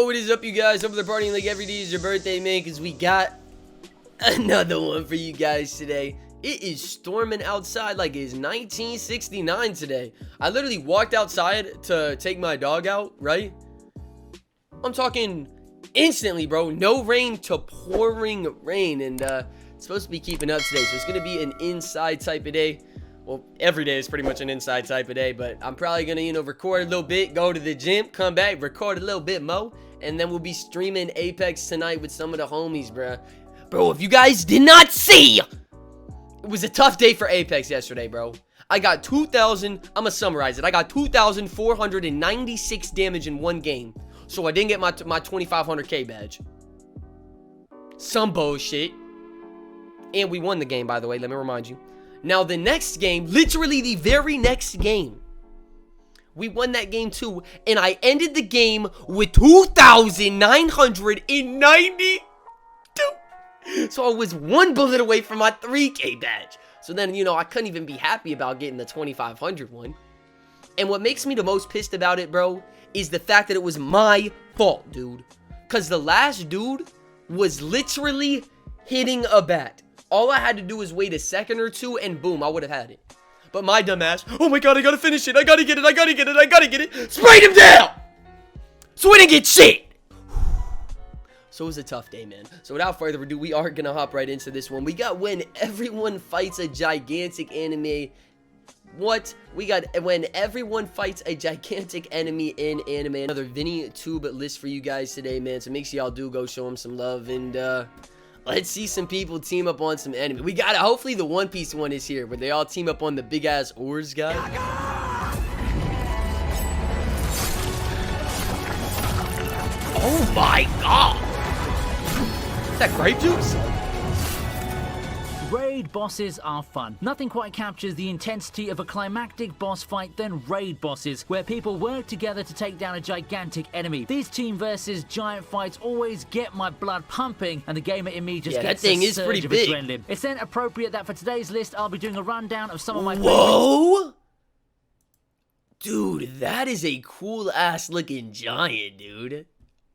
Yo, what is up, you guys? Hope they're partying like every day is your birthday, man, because we got another one for you guys today. It is storming outside like it's 1969 today. I literally walked outside to take my dog out, right? I'm talking instantly, bro. No rain to pouring rain, and it's supposed to be keeping up today, so it's going to be an inside type of day. Well, every day is pretty much an inside type of day, but I'm probably going to, record a little bit, go to the gym, come back, record a little bit more, and then we'll be streaming Apex tonight with some of the homies, bruh. Bro, if you guys did not see, it was a tough day for Apex yesterday, bro. I got 2,000, I'm going to summarize it. I got 2,496 damage in one game, so I didn't get my 2,500k badge. Some bullshit. And we won the game, by the way, let me remind you. Now, the next game, literally the very next game, we won that game too, and I ended the game with 2,992. So I was one bullet away from my 3K badge. So then, I couldn't even be happy about getting the 2,500 one. And what makes me the most pissed about it, bro, is the fact that it was my fault, dude. Because the last dude was literally hitting a bat. All I had to do was wait a second or two, and boom, I would have had it. But my dumbass, oh my god, I gotta finish it, I gotta get it, sprayed him down! So we didn't get shit! So it was a tough day, man. So without further ado, we are gonna hop right into this one. We got when everyone fights a gigantic enemy. What? We got when everyone fights a gigantic enemy in anime. Another Vinny Tube list for you guys today, man. So make sure y'all do go show him some love, and let's see some people team up on some enemy. We got it. Hopefully the One Piece one is here, where they all team up on the big ass oars guy. Oh my god! Is that grape juice? Raid bosses are fun. Nothing quite captures the intensity of a climactic boss fight than raid bosses, where people work together to take down a gigantic enemy. These team versus giant fights always get my blood pumping, and the gamer in me just gets a surge of adrenaline. It's then appropriate that for today's list, I'll be doing a rundown of some of my favorites. Dude, that is a cool ass looking giant, dude.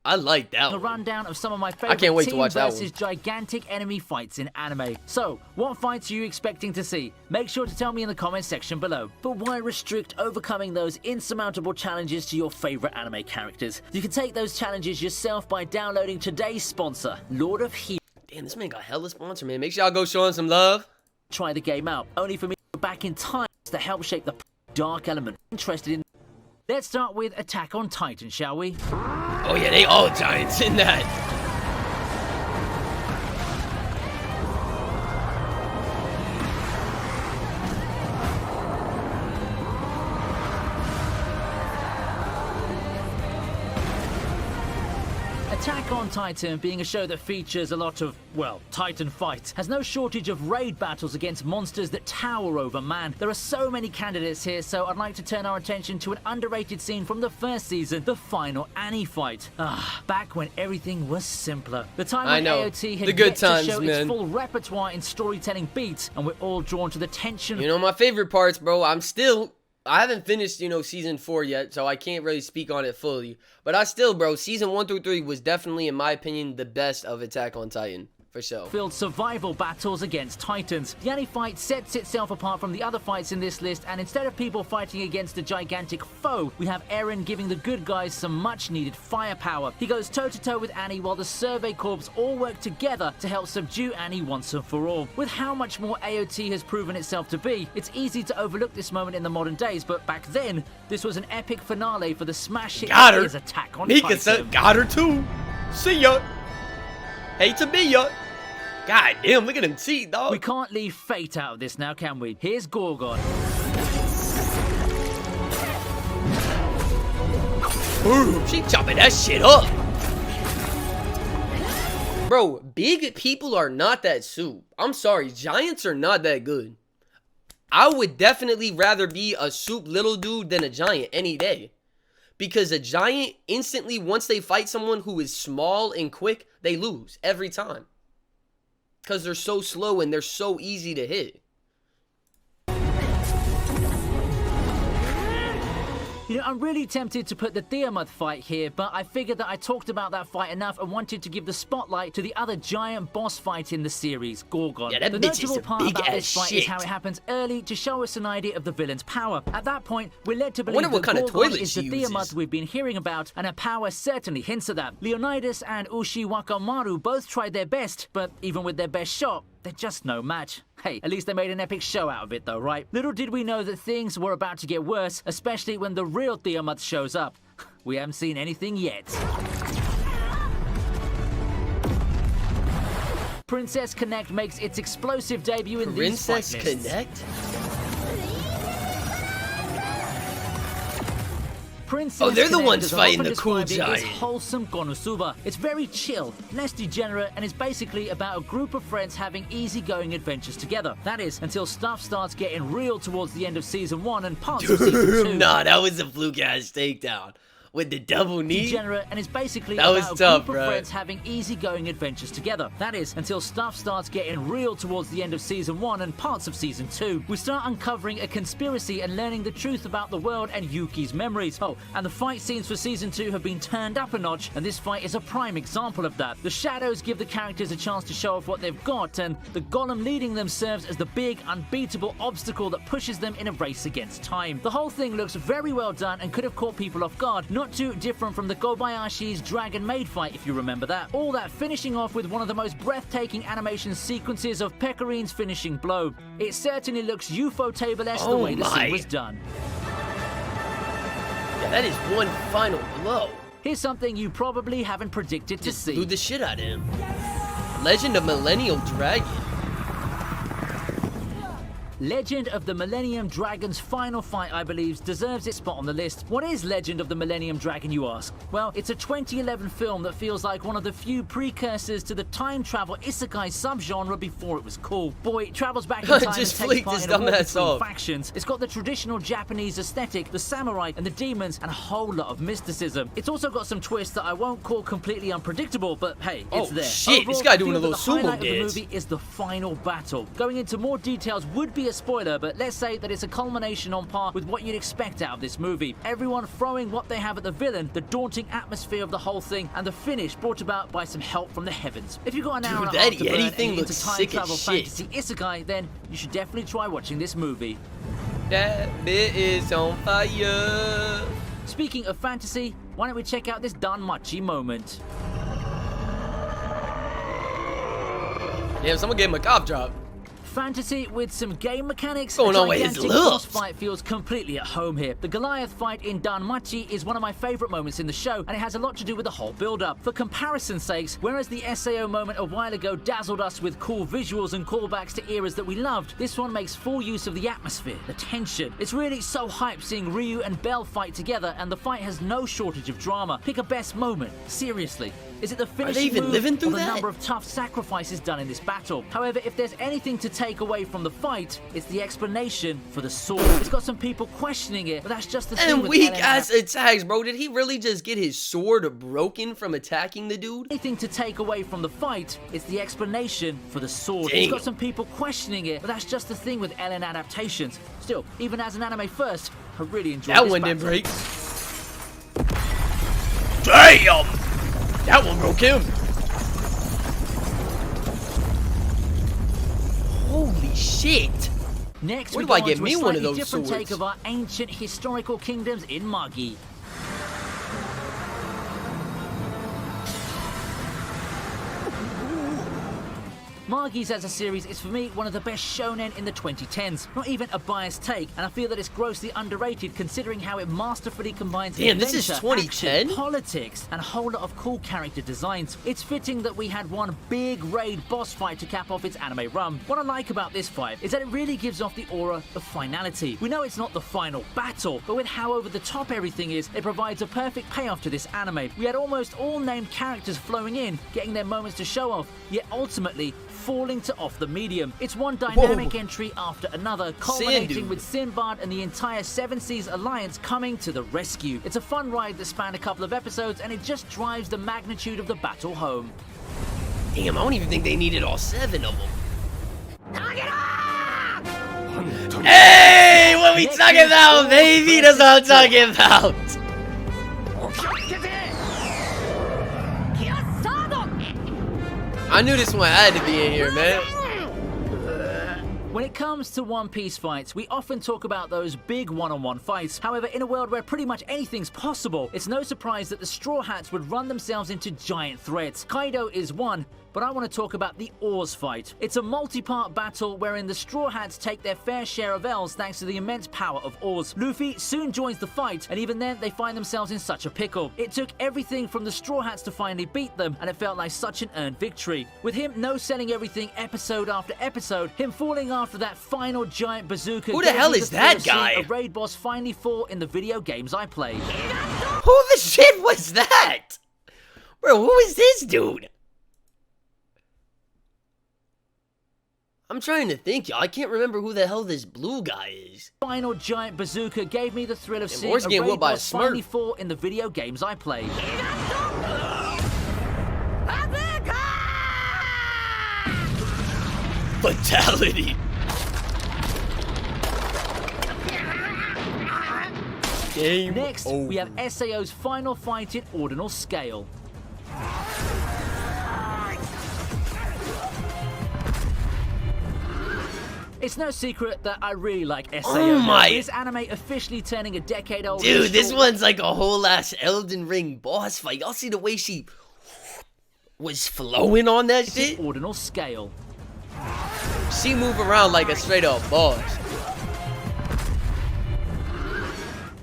I like that one. A rundown of some of my favorite team versus gigantic enemy fights in anime. So, what fights are you expecting to see? Make sure to tell me in the comments section below. But why restrict overcoming those insurmountable challenges to your favorite anime characters? You can take those challenges yourself by downloading today's sponsor, Lord of Heroes. Damn, this man got hella sponsor, man. Make sure y'all go show him some love. Try the game out, only for me to go back in time to help shape the dark element. Interested in? Let's start with Attack on Titan, shall we? Oh yeah, they all giants in that. Attack on Titan, being a show that features a lot of, well, Titan fights, has no shortage of raid battles against monsters that tower over man. There are so many candidates here, so I'd like to turn our attention to an underrated scene from the first season, the final Annie fight. Back when everything was simpler. The time when AOT had yet to show its full repertoire in storytelling beats, and we're all drawn to the tension. My favorite parts, bro, I haven't finished, season 4 yet, so I can't really speak on it fully. But bro, season 1 through 3 was definitely, in my opinion, the best of Attack on Titan. For sure. Filled survival battles against Titans. The Annie fight sets itself apart from the other fights in this list, and instead of people fighting against a gigantic foe, we have Eren giving the good guys some much needed firepower. He goes toe to toe with Annie while the Survey Corps all work together to help subdue Annie once and for all. With how much more AOT has proven itself to be, it's easy to overlook this moment in the modern days, but back then, this was an epic finale for the smash hit that is Attack on Titan. Got her too. See ya. Hate to be ya. God damn, look at him teeth, dog. We can't leave Fate out of this now, can we? Here's Gorgon. Ooh, she chopping that shit up. Bro, big people are not that soup. I'm sorry, giants are not that good. I would definitely rather be a soup little dude than a giant any day. Because a giant, instantly, once they fight someone who is small and quick, they lose every time. Because they're so slow and they're so easy to hit. You know, I'm really tempted to put the Tiamat fight here, but I figured that I talked about that fight enough and wanted to give the spotlight to the other giant boss fight in the series, Gorgon. Yeah, that the bitch is notable a part about big-ass this fight shit. is how it happens early to show us an idea of the villain's power. At that point, we're led to believe wonder what that kind of Gorgon toilet is the she Tiamat uses. we've been hearing about, and her power certainly hints at that. Leonidas and Ushi Wakamaru both tried their best, but even with their best shot, they're just no match. Hey, at least they made an epic show out of it though, right? Little did we know that things were about to get worse, especially when the real Tiamat shows up. We haven't seen anything yet. Princess Connect makes its explosive debut in these fight Princess lists. Connect? Princess Oh, they're the Connect ones is fighting often the cool described as giant. wholesome Konosuba. It's very chill, less degenerate, and is basically about a group of friends having easygoing adventures together. That is, until stuff starts getting real towards the end of Season 1 and parts of Season 2. Nah, that was a fluke-ass takedown. With the double knee? Degenerate, and is basically That was about a tough, group of bro. friends having easygoing adventures together. That is, until stuff starts getting real towards the end of Season 1 and parts of Season 2. We start uncovering a conspiracy and learning the truth about the world and Yuki's memories. Oh, and the fight scenes for Season 2 have been turned up a notch, and this fight is a prime example of that. The shadows give the characters a chance to show off what they've got, and the golem leading them serves as the big, unbeatable obstacle that pushes them in a race against time. The whole thing looks very well done and could have caught people off guard, not too different from the Kobayashi's Dragon Maid fight, if you remember that. All that finishing off with one of the most breathtaking animation sequences of Pekarine's finishing blow. It certainly looks UFO table-esque the way the scene was done. Yeah, that is one final blow. Here's something you probably haven't predicted to see. Blew the shit out of him. Legend of Millennial Dragon. Legend of the Millennium Dragon's final fight, I believe, deserves its spot on the list. What is Legend of the Millennium Dragon, you ask? Well, it's a 2011 film that feels like one of the few precursors to the time travel isekai subgenre before it was cool. Boy, it travels back in time and Just takes flicked part his in a war dumbass between off. factions. It's got the traditional Japanese aesthetic, the samurai and the demons, and a whole lot of mysticism. It's also got some twists that I won't call completely unpredictable, but hey, it's there. Shit, this Overall, guy I doing feel a little that the highlight sumo of the dance. movie is the final battle. Going into more details would be a spoiler, but let's say that it's a culmination on par with what you'd expect out of this movie. Everyone throwing what they have at the villain, the daunting atmosphere of the whole thing, and the finish brought about by some help from the heavens. If you've got an hour and a half to burn and you're into time travel fantasy isekai, then you should definitely try watching this movie. That bit is on fire. Speaking of fantasy, why don't we check out this Danmachi moment? Damn, someone gave him a cough drop. Fantasy with some game mechanics. Going a on with his gigantic looks. boss fight feels completely at home here. The Goliath fight in Danmachi is one of my favorite moments in the show, and it has a lot to do with the whole build-up. For comparison's sakes, whereas the SAO moment a while ago dazzled us with cool visuals and callbacks to eras that we loved, this one makes full use of the atmosphere, the tension. It's really so hyped seeing Ryu and Bell fight together, and the fight has no shortage of drama. Pick a best moment, seriously. Is it the finishing even move living through or the that? number of tough sacrifices done in this battle? However, if there's anything to take away from the fight, it's the explanation for the sword. It's got some people questioning it, but that's just the thing And with weak LNF. ass attacks, bro. Did he really just get his sword broken from attacking the dude? Anything to take away from the fight, it's the explanation for the sword. Damn. It's got some people questioning it, but that's just the thing with LN adaptations. Still, even as an anime first, I really enjoyed That this one didn't battle. break. Damn! That one broke him. Holy shit! Next, Where we do I go get on to me a one of slightly those different take swords? of our ancient historical kingdoms in Magi. Margis as a series is for me one of the best shonen in the 2010s. Not even a biased take, and I feel that it's grossly underrated considering how it masterfully combines Damn, this is adventure, 2010? action, politics, and a whole lot of cool character designs. It's fitting that we had one big raid boss fight to cap off its anime run. What I like about this fight is that it really gives off the aura of finality. We know it's not the final battle, but with how over the top everything is, it provides a perfect payoff to this anime. We had almost all named characters flowing in, getting their moments to show off, yet ultimately falling to off the medium. It's one dynamic entry after another, culminating with Sinbad and the entire Seven Seas Alliance coming to the rescue. It's a fun ride that spanned a couple of episodes, and it just drives the magnitude of the battle home. Damn, I don't even think they needed all 7 of them. Hey, what we talking about, baby. That's what I'm talking about. I knew this one had to be in here, man. When it comes to One Piece fights, we often talk about those big one-on-one fights. However, in a world where pretty much anything's possible, it's no surprise that the Straw Hats would run themselves into giant threats. Kaido is one, but I want to talk about the Oars fight. It's a multi-part battle wherein the Straw Hats take their fair share of L's thanks to the immense power of Oars. Luffy soon joins the fight, and even then they find themselves in such a pickle. It took everything from the Straw Hats to finally beat them, and it felt like such an earned victory. With him no-selling everything episode after episode, him falling after that final giant bazooka. Who the hell is that guy? A raid boss finally fought in the video games I played. Who the shit was that? Bro, who is this dude? I'm trying to think, y'all. I can't remember who the hell this blue guy is. Final giant bazooka gave me the thrill of seeing a getting raid whipped by a boss finally Smurf. fought in the video games I played. Fatality. Game Next, over. we have SAO's final fight in Ordinal Scale. It's no secret that I really like SAO. Oh my- This anime officially turning a decade old. Dude, this one's like a whole ass Elden Ring boss fight. Y'all see the way she was flowing on that shit? Ordinal Scale. She move around like a straight up boss.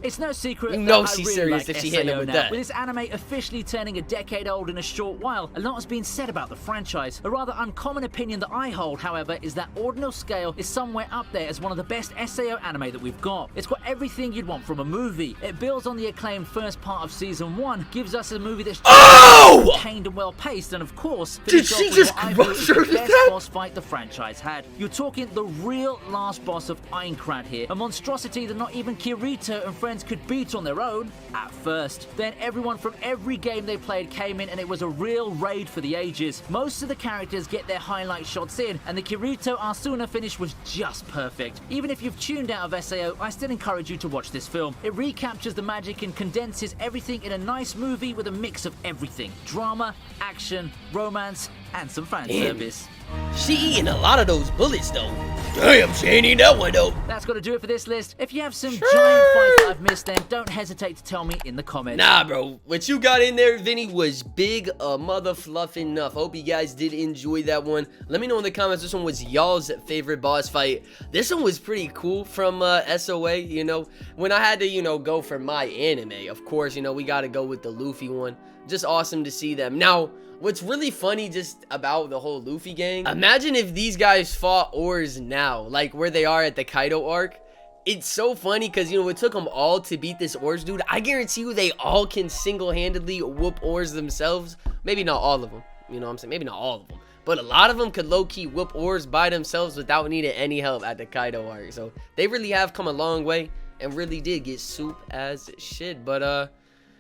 It's no secret You know that I she's really serious like if she hit him SAO with now. that. With this anime officially turning a decade old in a short while, a lot has been said about the franchise. A rather uncommon opinion that I hold, however, is that Ordinal Scale is somewhere up there as one of the best SAO anime that we've got. It's got everything you'd want from a movie. It builds on the acclaimed first part of season 1, gives us a movie that's contained and well paced, and of course, Did finished she off with just what I feel crush is her the with best that? boss fight the franchise had. You're talking the real last boss of Aincrad here, a monstrosity that not even Kirito and friends could beat on their own at first. Then everyone from every game they played came in, and it was a real raid for the ages. Most of the characters get their highlight shots in, and the Kirito Asuna finish was just perfect. Even if you've tuned out of SAO, I still encourage you to watch this film. It recaptures the magic and condenses everything in a nice movie with a mix of everything: drama, action, romance, and some fan service. She eating a lot of those bullets though. Damn, she ain't eating that one though. That's got to do it for this list. If you have some giant fights that I've missed, then don't hesitate to tell me in the comments. Nah, bro. What you got in there, Vinny, was big mother fluffing enough. Hope you guys did enjoy that one. Let me know in the comments which one was y'all's favorite boss fight. This one was pretty cool from SOA, you know. When I had to, you know, go for my anime, of course, you know, we got to go with the Luffy one. Just awesome to see them. Now, what's really funny just about the whole Luffy gang, imagine if these guys fought Oars now, like where they are at the Kaido arc. It's so funny because, you know, it took them all to beat this Oars dude. I guarantee you they all can single-handedly whoop Oars themselves. Maybe not all of them, you know what I'm saying? Maybe not all of them. But a lot of them could low-key whoop Oars by themselves without needing any help at the Kaido arc. So they really have come a long way and really did get soup as shit. But,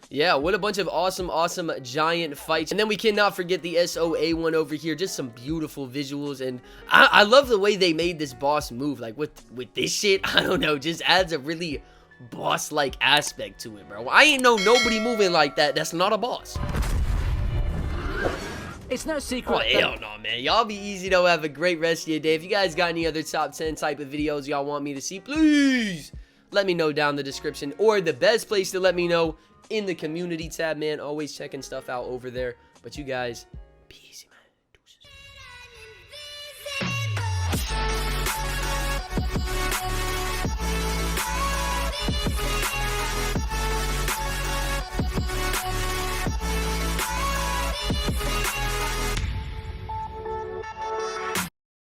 yeah, what a bunch of awesome giant fights. And then we cannot forget the SOA one over here. Just some beautiful visuals. And I love the way they made this boss move. Like with this shit, I don't know, just adds a really boss-like aspect to it, bro. I ain't know nobody moving like that. That's not a boss. It's no secret. Oh, hell no, man. Y'all be easy, though. Have a great rest of your day. If you guys got any other top 10 type of videos y'all want me to see, please let me know down in the description. Or the best place to let me know, in the community tab, man. Always checking stuff out over there. But you guys, be easy, man.